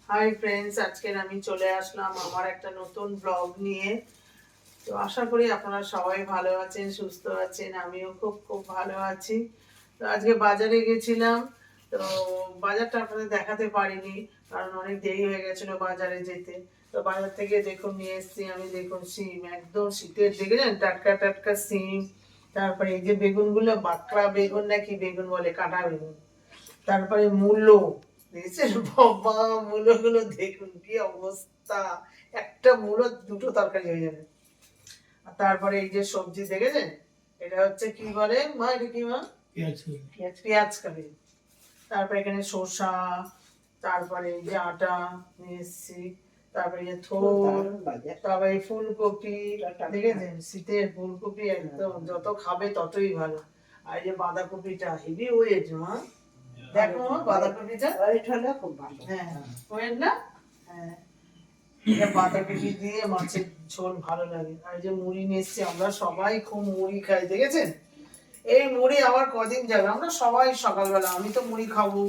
Hi friends, আজকের আমি চলে আসলাম আমার একটা নতুন ব্লগ নিয়ে। তো আশা করি আপনারা সবাই ভালো আছেন, সুস্থ আছেন। আমিও খুব খুব ভালো আছি। তো আজকে বাজারে গেছিলাম। তো বাজারটা আপনাদের দেখাতে পারিনি, কারণ অনেক দেরি হয়ে গেছিল বাজারে যেতে। তো বাজার থেকে দেখুন নিয়ে এসেছি আমি, দেখুন সিম, একদম শীতের দেখেছেন, টাটকা টাটকা সিম। তারপরে এই যে বেগুনগুলো, বাঁকড়া বেগুন নাকি বেগুন বলে, কাটা বেগুন। তারপরে মূলো দেখেছেন, বাবা মূলোগুলো দেখুন কি অবস্থা, একটা মূলো দুটো তরকারি হয়ে যাবে। আর তারপরে এই যে সবজি দেখেছেন, এটা হচ্ছে কি বলে মা, এটা কি মা? পেঁয়াজ, পেঁয়াজ কারি। তারপরে এখানে শসা, তারপরে এই যে আটা নিয়ে এসছি, তারপরে এই যে থোর, তারপরে ফুলকপি দেখেছেন, শীতের ফুলকপি একদম যত খাবে ততই ভালো। আর এই যে বাঁধাকপিটা হেভি ওয়েট মা, দেখো মা বাঁধাকপিটা ওয়েট হলে খুব ভালো। হ্যাঁ ওয়েট না, হ্যাঁ এটা বাঁধাকপি দিয়ে মাছের ঝোল ভালো লাগে। আর এই যে মুড়ি নিয়ে এসছি, আমরা সবাই খুব মুড়ি খাই দেখেছেন। এই মুড়ি আমার কদিন যাবে, আমরা সবাই সকালবেলা, আমি তো মুড়ি খাবো,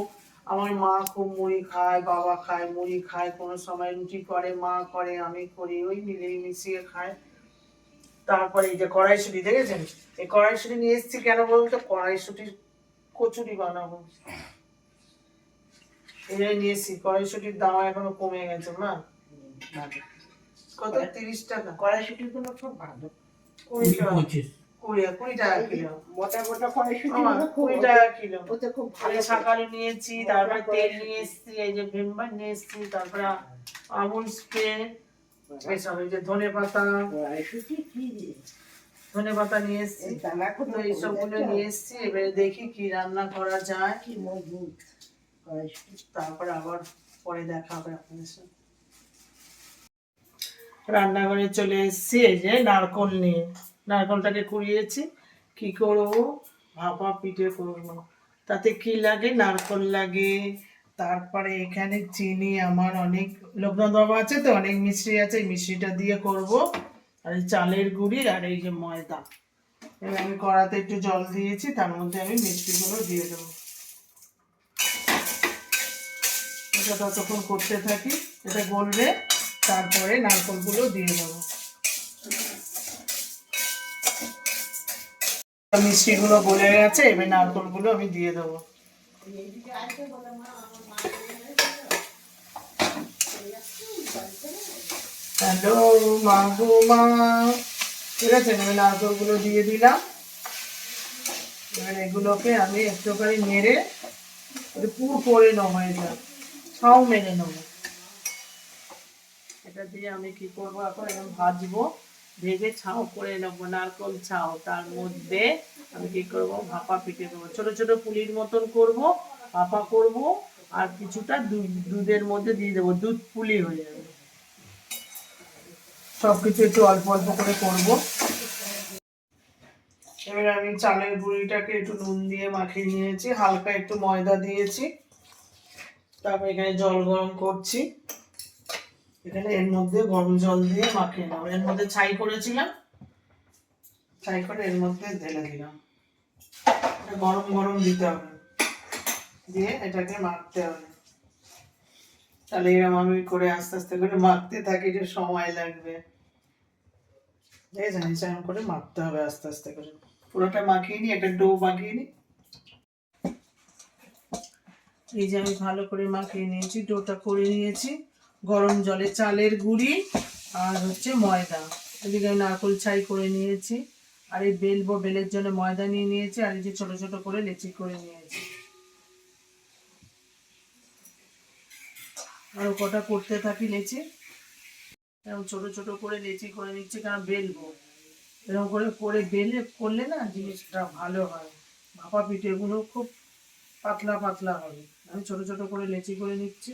আমার মা খুব মুড়ি খায়, বাবা খায়, মুড়ি খায়, কোনো সময় রুটি করে, মা করে, আমি করি, ওই মিলিয়ে মিশিয়ে খায়। তারপরে এই যে কড়াইশুঁটি দেখেছেন, এই কড়াইশুঁটি নিয়ে এসছি কেন বলতো, কড়াইশুঁটির কচুরি বানাবো। এই নিয়ে এসছি, কড়াইশুঁটির দাম এখনো কমে গেছে না, কত 30 টাকা। কড়াইশুঁটি গুলো খুব ভালো, 20 টাকা, 20 টাকা কিলো, মোটা মোটা কড়াইশুঁটি 20 টাকা কিলো। ওতে খুব ভালো শাকালু নিয়েছি, তারপরে তেল নিয়ে এসেছি, এই যে ভিমবার নিয়ে এসেছি, তারপরে আমুল স্প্রে, এসব এই যে ধনে পাতা, ধনে পাতা নিয়ে এসেছি, তো এইসবগুলো নিয়ে এসেছি। এবারে দেখি কি রান্না করা যায়, কি মজবুত তারপরে আবার পরে দেখা হবে আপনাদের সাথে। রান্নাঘরে চলে এসেছি, এই যে নারকল নিয়ে, নারকলটাকে কুড়িয়েছি, কি করবো, ভাপা পিঠে করবো। তাতে কি লাগে, নারকল লাগে, তারপরে এখানে চিনি, আমার অনেক লোকনাথ বাবা আছে তো, অনেক মিষ্টি আছে, এই মিষ্টিটা দিয়ে করব। আর এই চালের গুঁড়ি আর এই যে ময়দা। এবার আমি কড়াতে একটু জল দিয়েছি, তার মধ্যে আমি মিষ্টিগুলো দিয়ে দেবো। এটা ততক্ষণ করতে থাকি, এটা গলবে, তারপরে নারকলগুলো দিয়ে দেবো। মিষ্টিগুলো গলে গেছে, এবার নারকলগুলো আমি দিয়ে দেবো। হ্যালো মাগুমা, ঠিক আছে, আমি নারকলগুলো দিয়ে দিলাম। এবার এগুলোকে আমি একটুখানি নেড়ে পুর করে নেবো, এটা ছাও মেরে নেবো। এটা দিয়ে আমি কি করবো, এখন এরকম ভাজবো, ভেজে ছাও করে নেবো, নারকল ছাও। তার মধ্যে আমি কি করব, ভাপা পিঠে করবো, ছোট ছোট পুলির মতন করব, ভাপা করব, আর কিছুটা দুধের মধ্যে দিয়ে দেবো, দুধ পুলি হয়ে যাবে। সবকিছু একটু অল্প অল্প করে করব। এবার আমি চালের গুঁড়িটাকে একটু নুন দিয়ে মাখিয়ে নিয়েছি, হালকা একটু ময়দা দিয়েছি, তারপর এখানে জল গরম করছি, এখানে এর মধ্যে গরম জল দিয়ে মাখিয়ে নেবো। এর মধ্যে ছাই করেছিলাম, ছাই করে এর মধ্যে ঢেলে দিলাম। গরম গরম দিতে হবে, দিয়ে এটাকে মাখতে হবে। তাহলে এরকম আমি করে আস্তে আস্তে করে মাখতে থাকি, যে সময় লাগবে, জানিস এরকম করে মাখতে হবে আস্তে আস্তে করে। পুরোটা মাখিয়ে নিই, একটা ডো মাখিয়ে নিই। এই যে আমি ভালো করে মাখিয়ে নিয়েছি, ডোটা করে নিয়েছি। গরম জলে চালের গুঁড়ি আর হচ্ছে ময়দা, এদিকে নারকল ছাই করে নিয়েছি, আর এই বেলবো, বেলের জন্য ময়দা নিয়ে নিয়েছি, আর এই যে ছোট ছোট করে লেচি করে নিয়েছি। আর কটা করতে থাকি লেচি, এরকম ছোট ছোট করে লেচি করে নিচ্ছি, কারণ বেলবো, এরকম করে করে বেলে করলে না জিনিসটা ভালো হয়, ভাপা পিঠেগুলো খুব পাতলা পাতলা হবে। আমি ছোট ছোট করে লেচি করে নিচ্ছি।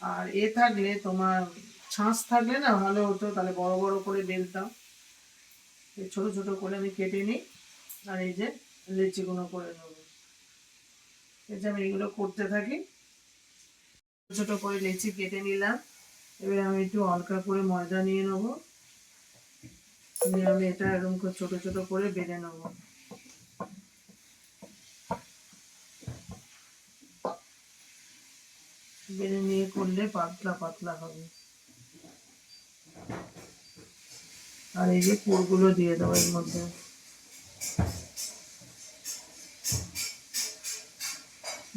আর এ থাকলে তোমার ছাঁচ থাকলে না ভালো হতো, তাহলে বড় বড় করে বেলতাম। ছোট ছোট করে আমি কেটে নিই, আর এই যে লেচিগুলো করে নেবো। এই যে আমি এগুলো করতে থাকি, ছোট ছোট করে লেচি কেটে নিলাম। এবার আমি একটু হালকা করে ময়দা নিয়ে নেবো, নিয়ে আমি এটা এরকম করে ছোট ছোট করে বেলে নেবো। বেলে নিয়ে করলে পাতলা পাতলা হবে। আর এই যে পুরগুলো দিয়ে দেবো এর মধ্যে।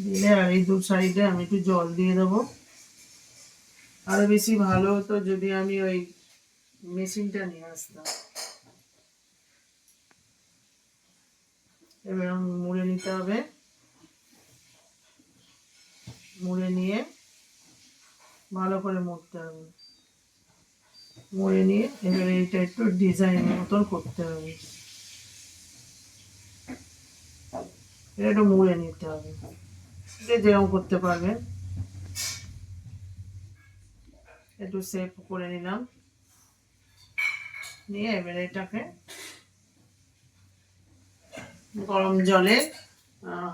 দিলে আর এই দু সাইডে আমি একটু জল দিয়ে দেবো। আরো বেশি ভালো হতো যদি আমি ওই মেশিনটা নিয়ে আসতাম। এবার মুড়ে নিতে হবে, মুড়ে নিয়ে ভালো করে মুড়তে হবে। মুড়ে নিয়ে এবার এইটা একটু ডিজাইন মতন করতে হবে। এটা একটু মুড়ে নিতে হবে, যে যেরকম করতে পারবে। একটু শেপ করে নিলাম, নিয়ে এবার এটাকে গরম জলে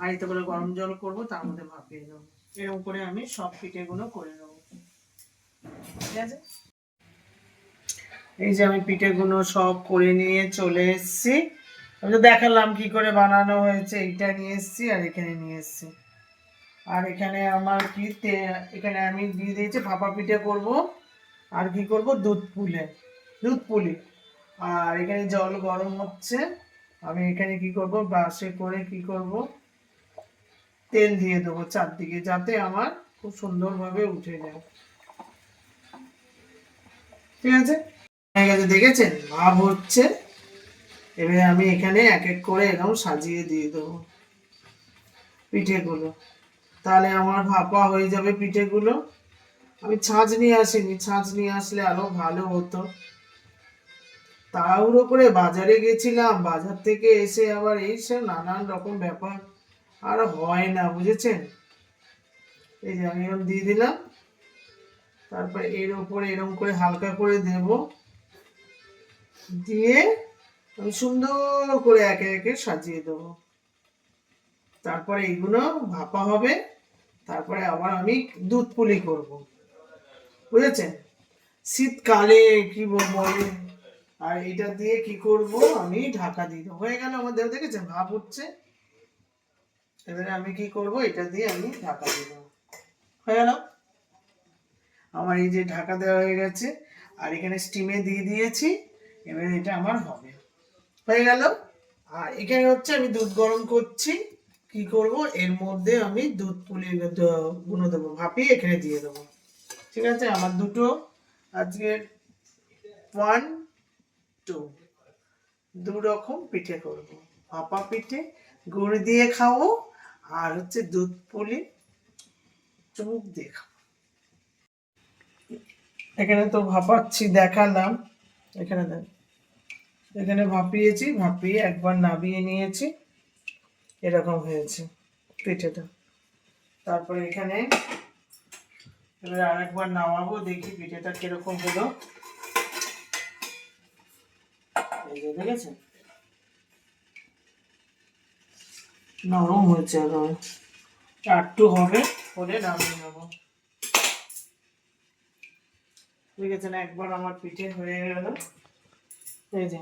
হাঁড়িতে করে গরম জল করবো, তার মধ্যে ভাপিয়ে দেবো। এরকম করে আমি সব পিঠেগুলো করে নেবো। ঠিক আছে, এই যে আমি পিঠেগুলো সব করে নিয়ে চলে এসেছি। আমি তো দেখালাম কি করে বানানো হয়েছে। এইটা নিয়ে এসেছি আর এখানে নিয়ে এসেছি। আর এখানে আমার কি এখানে আমি দিয়ে দিয়েছি ভাপা পিঠে করব। আর কি করব, দুধ পুলি। আর এখানে জল গরম হচ্ছে। আমি এখানে কি করব, ব্রাশে করে কি করব, তেল দিয়ে দেবো চারদিকে, যাতে আমার খুব সুন্দরভাবে উঠে যায়। ঠিক আছে, হয়ে গেছে, দেখেছেন ভাব হচ্ছে। এবারে আমি এখানে এক এক করে এরকম সাজিয়ে দিয়ে দেবো পিঠেগুলো, তাহলে আমার ভাপা হয়ে যাবে পিঠেগুলো। আমি ছাঁচ নিয়ে আসিনি, ছাঁচ নিয়ে আসলে আরো ভালো হতো। তাড়াহুড়ো করে বাজারে গেছিলাম, বাজার থেকে এসে আবার এইসব নানান রকম ব্যাপার, আর হয় না, বুঝেছেন। এই যে আমি এরকম দিয়ে দিলাম, তারপরে এর উপরে এরকম করে হালকা করে দেব, দিয়ে আমি সুন্দর করে একে একে সাজিয়ে দেবো। তারপরে এইগুলো ভাপা হবে, তারপরে আবার আমি দুধ পুলি করব, বুঝেছেন। শীতকালে কি বলে। আর এটা দিয়ে কি করব, আমি ঢাকা দিয়ে দেবো। হয়ে গেল আমাদের, দেখেছেন ভাপ হচ্ছে। এবারে আমি কি করব, এটা দিয়ে আমি ঢাকা দিয়ে দেবো। হয়ে গেল আমার, এই যে ঢাকা দেওয়া হয়ে গেছে। আর এখানে স্টিমে দিয়ে দিয়েছি। এবারে এটা আমার হবে, হয়ে গেল। আর এখানে হচ্ছে আমি দুধ গরম করছি। কি করব, এর মধ্যে আমি দুধ পুলি গুঁড়ো দেবো, ভাপিয়ে এখানে দিয়ে দেবো। ঠিক আছে, আমার দুটো আজকে 1 2 দু রকম পিঠে করব। ভাপা পিঠে গুড় দিয়ে খাবো, আর হচ্ছে দুধ পুলি চুমুক দিয়ে খাবো। এখানে তো ভাপাচ্ছি, দেখালাম। এখানে দেখ, এখানে ভাপিয়েছি, ভাপিয়ে একবার নামিয়ে নিয়েছি, এরকম হয়েছে পিঠেটা। তারপরে এখানে এবার আরেকবার নামাবো, দেখি পিঠেটা কিরকম হলো। এই যে দেখেছেন, নরম হয়েছে, একটু হবে, হলে নামিয়ে নেবো। দেখেছেন, একবার আমার পিঠে হয়ে গেল। এই যে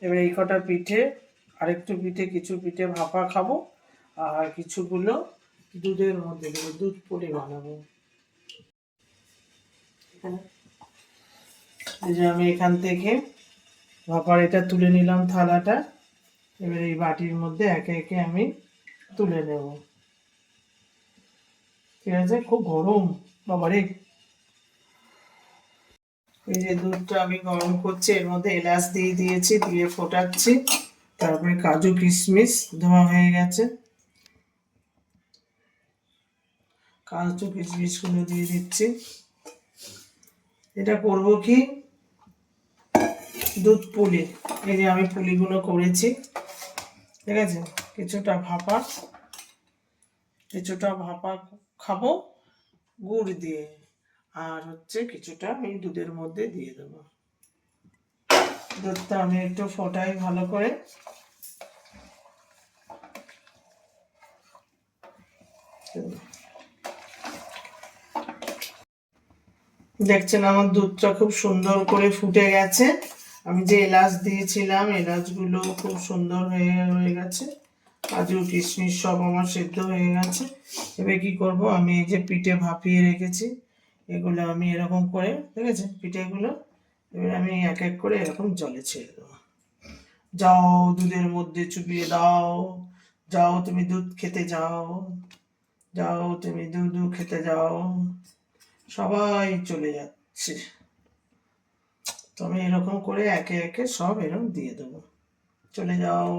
এবার এই কটা পিঠে, আরেকটু পিঠে, কিছু পিঠে ভাপা খাবো, আর কিছুগুলো দুধের মধ্যে দেবো, দুধ পুলি বানাবো। এই যে আমি এখান থেকে ভাপার এটা তুলে নিলাম থালাটা। এবার এই বাটির মধ্যে একে একে আমি তুলে নেব। ঠিক আছে, খুব গরম বাবারে। এই যে দুধটা আমি গরম করছি, এর মধ্যে এলাচ দিয়ে দিয়েছি, দিয়ে ফোটাচ্ছি। তারপরে কাজু কিশমিশ ধোয়া হয়ে গেছে, কাজু কিশমিশ গুলো দিয়ে দিচ্ছি। এটা করব কি, দুধ পুলি। এই যে আমি পুলিগুলো করেছি, ঠিক আছে। কিছুটা ভাপা, কিছুটা ভাপা খাবো গুড় দিয়ে, আর হচ্ছে কিছুটা এই দুধের মধ্যে দিয়ে দেবো। দুধটা আমি একটু ফোটাই ভালো করে। দেখছেন আমার দুধটা খুব সুন্দর করে ফুটে গেছে। আমি যে এলাচ দিয়েছিলাম, এলাচগুলো খুব সুন্দর হয়ে গেছে। কাজু কিশমিশ সব আমার সেদ্ধ হয়ে গেছে। এবার কি করব, আমি এই যে পিঠে ভাপিয়ে রেখেছি এগুলো আমি এরকম করে, দেখেছেন পিঠেগুলো, এবার আমি এক এক করে এরকম জলে ছেড়ে দেবো। যাও দুধের মধ্যে চুবিয়ে দাও, যাও তুমি দুধ খেতে যাও, যাও তুমি দুধ খেতে যাও, সবাই চলে যাচ্ছে। তো আমি এরকম করে একে একে সব এরকম দিয়ে দেবো। চলে যাও,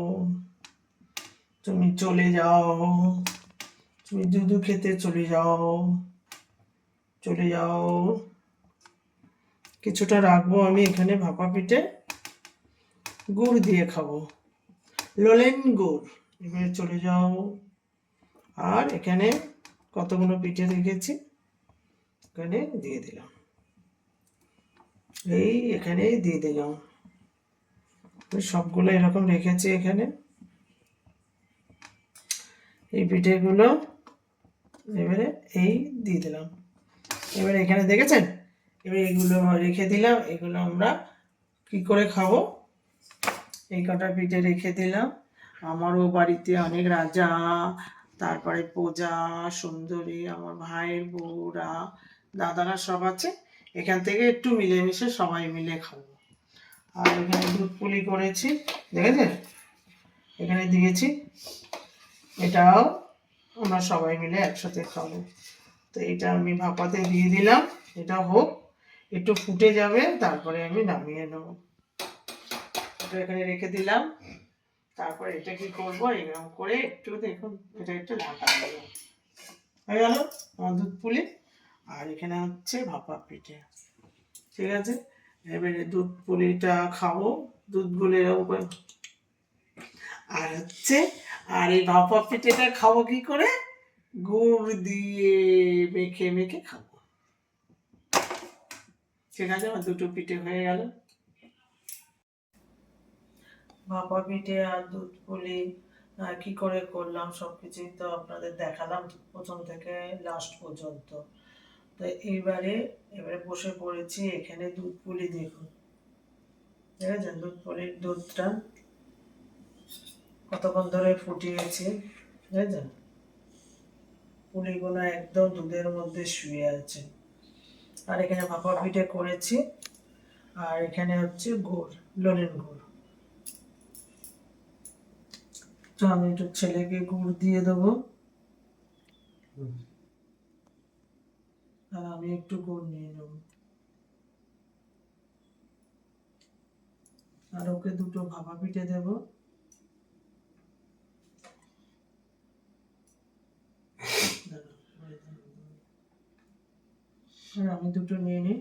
তুমি চলে যাও, তুমি দুধ খেতে চলে যাও, চলে যাও। কিছুটা রাখবো আমি এখানে ভাপা পিঠে, গুড় দিয়ে খাবো, ললেন গুড়। এবারে চলে যাও। আর এখানে কতগুলো পিঠে রেখেছি এখানে দিয়ে দিলাম, এই এখানে দিয়ে দিলাম। সবগুলো এরকম রেখেছি এখানে, এই পিঠেগুলো এবারে এই দিয়ে দিলাম। এবারে এখানে দেখেছেন, এবার এগুলো রেখে দিলাম। এগুলো আমরা কি করে খাবো, এই কটা পিঠে রেখে দিলাম। আমারও বাড়িতে অনেক রাজা, তারপরে পূজা, সুন্দরী, আমার ভাইয়ের বউরা, দাদারা সব আছে। এখান থেকে একটু মিলেমিশে সবাই মিলে খাবো। আর এখানে দুধ পুলি করেছি, দেখেছেন এখানে দিয়েছি, এটাও আমরা সবাই মিলে একসাথে খাবো। তো এটা আমি ভাপাতে দিয়ে দিলাম, এটা হোক, একটু ফুটে যাবে, তারপরে আমি নামিয়ে নেব। এটা এখানে রেখে দিলাম। তারপরে এটা কি করবো, এরকম করে একটু দেখুন এটা একটু ঢাকা দিলাম, হয়ে গেল আমার দুধ পুলি। আর এখানে হচ্ছে ভাপা পিঠে, ঠিক আছে। এবারে দুধ পুলিটা খাবো, দুধগুলো এরকম করে। আর হচ্ছে, আর এই ভাপা পিঠেটা খাবো কি করে, গুড় দিয়ে মেখে মেখে খাবো। ঠিক আছে, আমার দুটো পিঠে হয়ে গেল। ভাপা পিঠে আর দুধ পুলি কি করে করলাম সবকিছুই তো আপনাদের দেখালাম প্রথম থেকে লাস্ট পর্যন্ত। তো এবারে বসে পড়েছি এখানে দুধ পুলি, দেখুন দেখেছেন দুধ পুলির দুধটা কতক্ষণ ধরে ফুটিয়েছি, দেখেছেন পুলিগুলো একদম দুধের মধ্যে শুয়ে আছে। আর এখানে ভাপা পিঠে করেছি, আর এখানে হচ্ছে গুড়, ললেন গুড়। তো আমি একটু ছেলেকে গুড় দিয়ে দেবো, আর আমি একটু গুড় নিয়ে নেব। আর ওকে দুটো ভাপা পিঠে দেব। আমি দুটো নিয়ে নিই,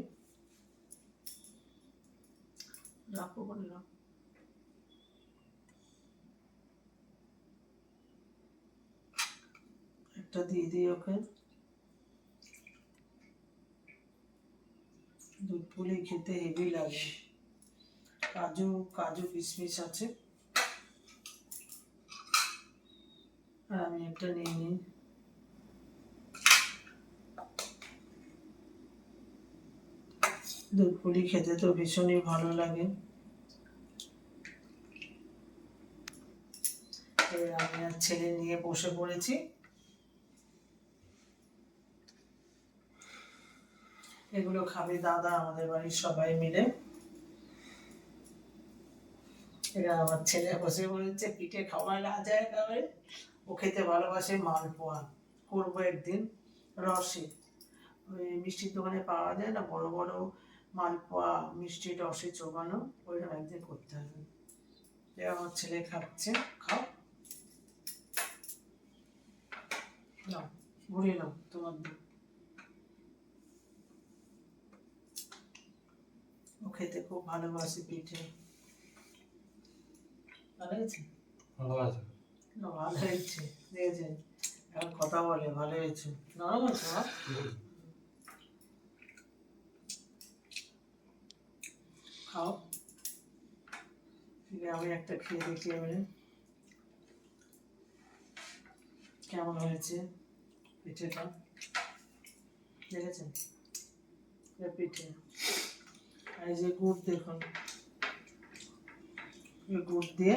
রাখো বললাম। একটা দিয়ে দিই ওকে। দুধ পুলি খেতে হেভি লাগে, কাজু কাজু কিশমিশ আছে। আর আমি একটা নিয়ে নিই। দুধ পুলি খেতে তো ভীষণই ভালো লাগে। এবার আমি আর ছেলে নিয়ে বসে পড়েছি। এগুলো খাবে দাদা, আমাদের বাড়ির সবাই মিলে। এরা আমার ছেলে বসে বলেছে পিঠে খাওয়া না যায় খাবে, ও খেতে ভালোবাসে মালপোয়া, করবো একদিন রসে, ওই মিষ্টির দোকানে পাওয়া যায় না বড় বড় মালপোয়া, মিষ্টি রসে চোবানো, ওইরকম একদিন করতে হবে। আমার ছেলে খাচ্ছে, খাও, নাও ঘুরিয়ে নাও তোমার দিন। ও খেতে খুব ভালোবাসে পিঠে। ভালো হয়েছে, ভালো আছে, ভালো হয়েছে, দেখেছেন এখন কথা বলে ভালো হয়েছে, নরম হয়েছে মা। খাও, আমি একটা খেয়ে দেখি এবারে কেমন হয়েছে পিঠেটা, দেখেছেন পিঠে। আর এই যে গুড় দেখুন, গুড় দিয়ে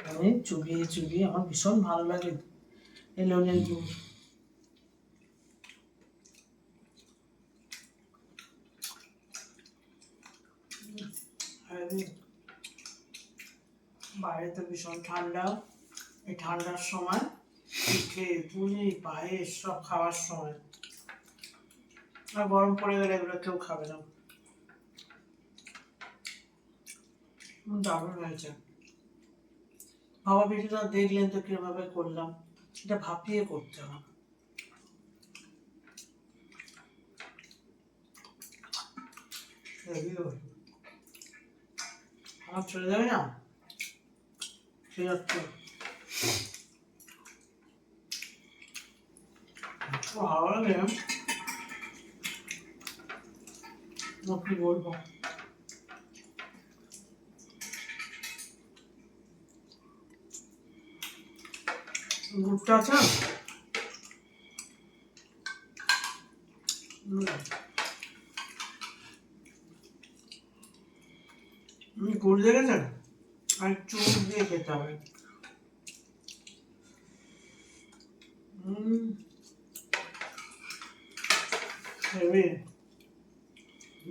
আমি চুবিয়ে চুবিয়ে আমার ভীষণ ভালো লাগে এলোনের গুড়। বাইরে তো ভীষণ ঠান্ডা, এই ঠান্ডার সময় পিঠে পুলি পায়েস সব খাওয়ার সময়, আর গরম পড়ে গেলে এগুলো কেউ খাবে না। দারুণ হয়েছে। ভাপা পিঠেটা দেখলেন তো কিভাবে করলাম, এটা ভাপিয়ে করতে হবে। আমার চলে যাবে না, ঠিক আছে। ভালো লাগে, কি বলবো। গুড়টা আছে না, গুড় দেখেছেন, আর চুন দিয়ে খেতে হবে।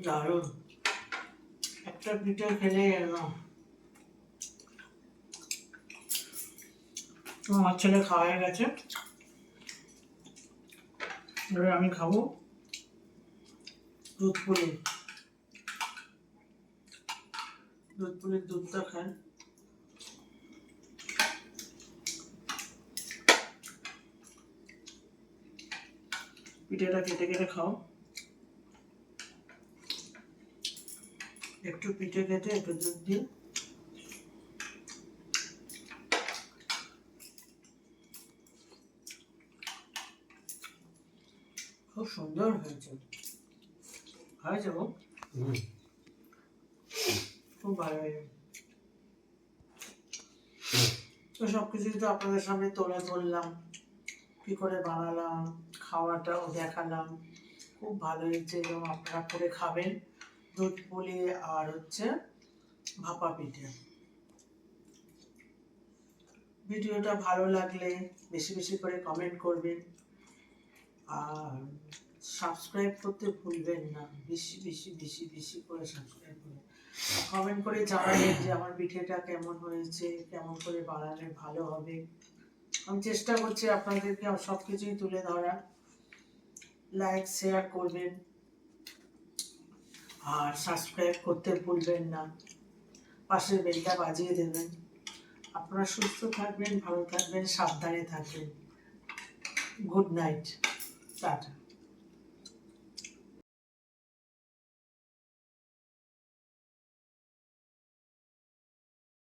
দারুণ একটা পিঠে খেলে এলাম। আমার ছেলে খাওয়া হয়ে গেছে, এবার আমি খাবো দুধ পুলি। দুধ পুলির দুধটা খান, পিঠেটা কেটে কেটে খাও, একটু পিঠে কেটে একটু দুধ দিয়ে। খুব সুন্দর হয়েছে, হয়েছে গো, খুব ভালো হয়েছে। তো সবকিছুই তো আপনাদের সামনে তুলে ধরলাম, কি করে বানালাম, খাওয়াটাও দেখালাম। খুব ভালো হয়েছে, এবং আপনারা করে খাবেন দুধ পুলি আর হচ্ছে ভাপা পিঠে। ভিডিওটা ভালো লাগলে বেশি বেশি করে কমেন্ট করবেন, আর সাবস্ক্রাইব করতে ভুলবেন না, বেশি বেশি বেশি বেশি করে সাবস্ক্রাইব করবেন। কমেন্ট করে জানাবেন যে আমার পিঠেটা কেমন হয়েছে, কেমন করে বানালে ভালো হবে। আমি চেষ্টা করছি আপনাদেরকে সব কিছুই তুলে ধরার। লাইক শেয়ার করবেন, আর সাবস্ক্রাইব করতে ভুলবেন না, পাশের বেলটা বাজিয়ে দেবেন। আপনারা সুস্থ থাকবেন, ভালো থাকবেন, সাবধানে থাকবেন। Good night, tata.